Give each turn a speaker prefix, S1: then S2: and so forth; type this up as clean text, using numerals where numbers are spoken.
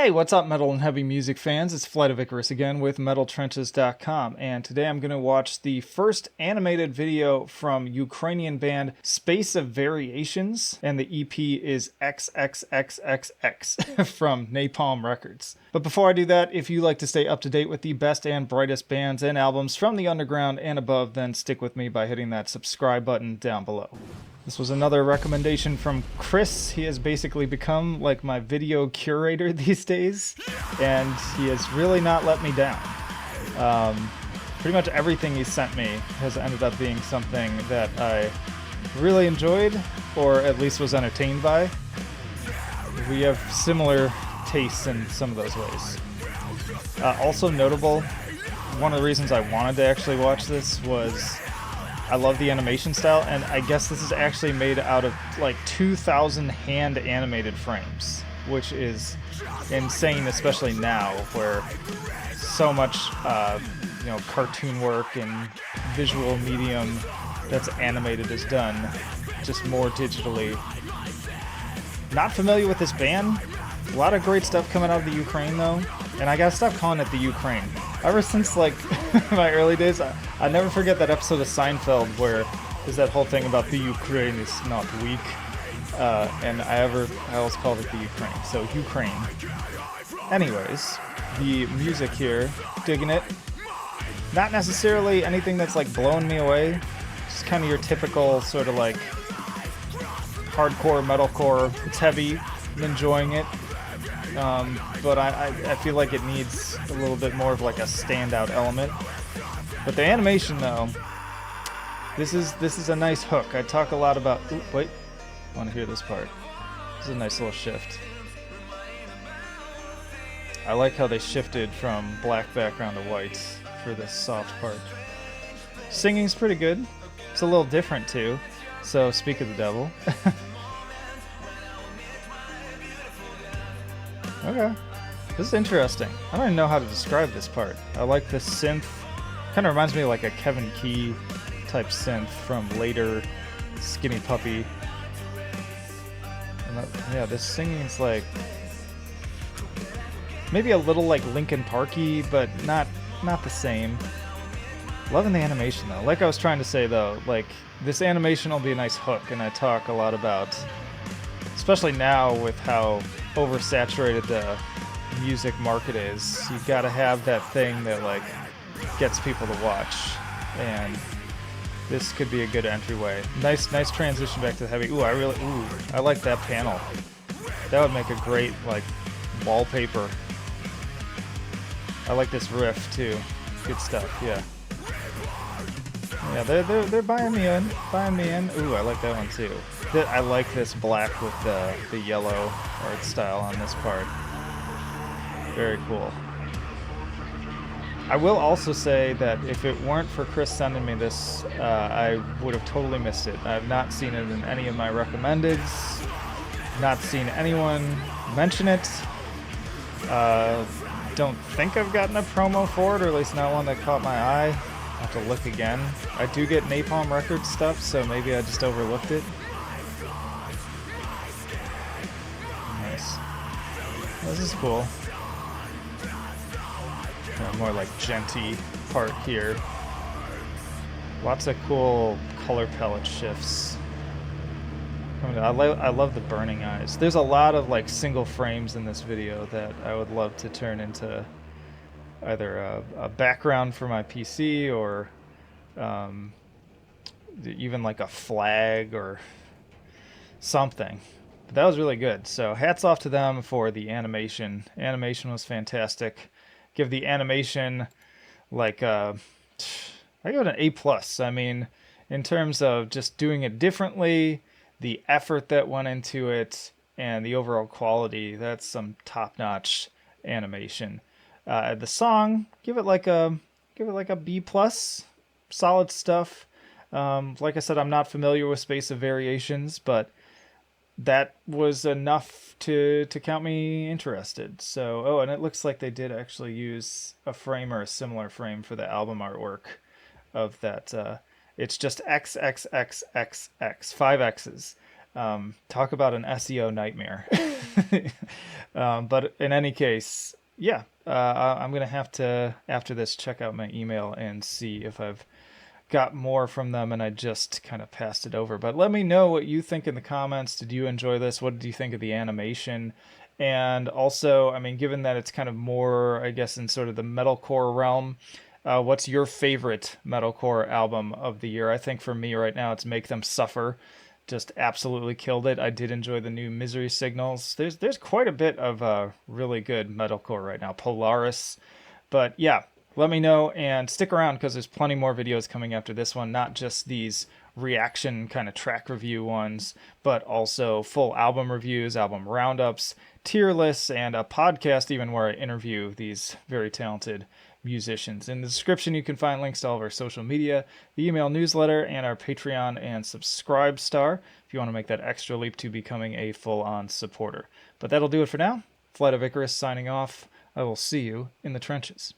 S1: Hey, what's up, metal and heavy music fans? It's Flight of Icarus again with MetalTrenches.com, and today I'm going to watch the first animated video from Ukrainian band Space of Variations, and the EP is XXXXX from Napalm Records. But before I do that, if you like to stay up to date with the best and brightest bands and albums from the underground and above, then stick with me by hitting that subscribe button down below. This was another recommendation from Chris. He has basically become like my video curator these days, and he has really not let me down. Pretty much everything he sent me has ended up being something that I really enjoyed, or at least was entertained by. We have similar tastes in some of those ways. Also notable, one of the reasons I wanted to actually watch this was I love the animation style, and I guess this is actually made out of like 2,000 hand animated frames, which is insane, especially now where so much cartoon work and visual medium that's animated is done just more digitally. Not familiar with this band. A lot of great stuff coming out of the Ukraine though, and I gotta stop calling it the Ukraine. Ever since like my early days, I never forget that episode of Seinfeld where there's that whole thing about the Ukraine is not weak, and I always called it the Ukraine. So Ukraine. Anyways, the music here, digging it. Not necessarily anything that's like blowing me away. Just kind of your typical sort of like hardcore metalcore. It's heavy. I'm enjoying it. But I feel like it needs a little bit more of like a standout element. But the animation though, this is a nice hook. I talk a lot about. Ooh, wait, I want to hear this part. This is a nice little shift. I like how they shifted from black background to white for this soft part. Singing's pretty good. It's a little different too. So speak of the devil. Okay. This is interesting. I don't even know how to describe this part. I like this synth. Kind of reminds me of like a Kevin Key type synth from later Skinny Puppy. And yeah, this singing's like maybe a little like Linkin Parky, but not the same. Loving the animation though. Like I was trying to say though, like this animation will be a nice hook, and I talk a lot about, especially now with how oversaturated the music market is, you gotta have that thing that like gets people to watch, and this could be a good entryway. Nice transition back to the heavy. I like that panel. That would make a great like wallpaper. I like this riff too. Good stuff. Yeah, they're buying me in. Ooh, I like that one too. I like this black with the yellow art style on this part. Very cool. I will also say that if it weren't for Chris sending me this, I would have totally missed it. I have not seen it in any of my recommendeds. Not seen anyone mention it. Don't think I've gotten a promo for it, or at least not one that caught my eye. I'll have to look again. I do get Napalm Records stuff, so maybe I just overlooked it. Nice. This is cool. More like genty part here. Lots of cool color palette shifts. I love the burning eyes. There's a lot of like single frames in this video that I would love to turn into either a background for my PC, or even like a flag or something. But that was really good. So hats off to them for the animation. Animation was fantastic. Give the animation like I give it an A+. I mean, in terms of just doing it differently, the effort that went into it, and the overall quality, that's some top-notch animation. The song, give it like a B+. Solid stuff. Like I said, I'm not familiar with Space of Variations, but that was enough to count me interested. So, and it looks like they did actually use a frame or a similar frame for the album artwork of that. It's just XXXXX, 5 X's. Talk about an SEO nightmare. But in any case, yeah, I'm going to have to, after this, check out my email and see if I've got more from them and I just kind of passed it over. But let me know what you think in the comments. Did you enjoy this? What did you think of the animation? And also, I mean, given that it's kind of more, I guess, in sort of the metalcore realm, what's your favorite metalcore album of the year? I think for me right now, it's Make Them Suffer. Just absolutely killed it. I did enjoy the new Misery Signals. There's quite a bit of really good metalcore right now. Polaris, but yeah, let me know and stick around because there's plenty more videos coming after this one. Not just these reaction kind of track review ones, but also full album reviews, album roundups, tier lists, and a podcast even where I interview these very talented musicians. In the description, you can find links to all of our social media, the email newsletter, and our Patreon and Subscribe Star if you want to make that extra leap to becoming a full-on supporter. But that'll do it for now. Flight of Icarus signing off. I will see you in the trenches.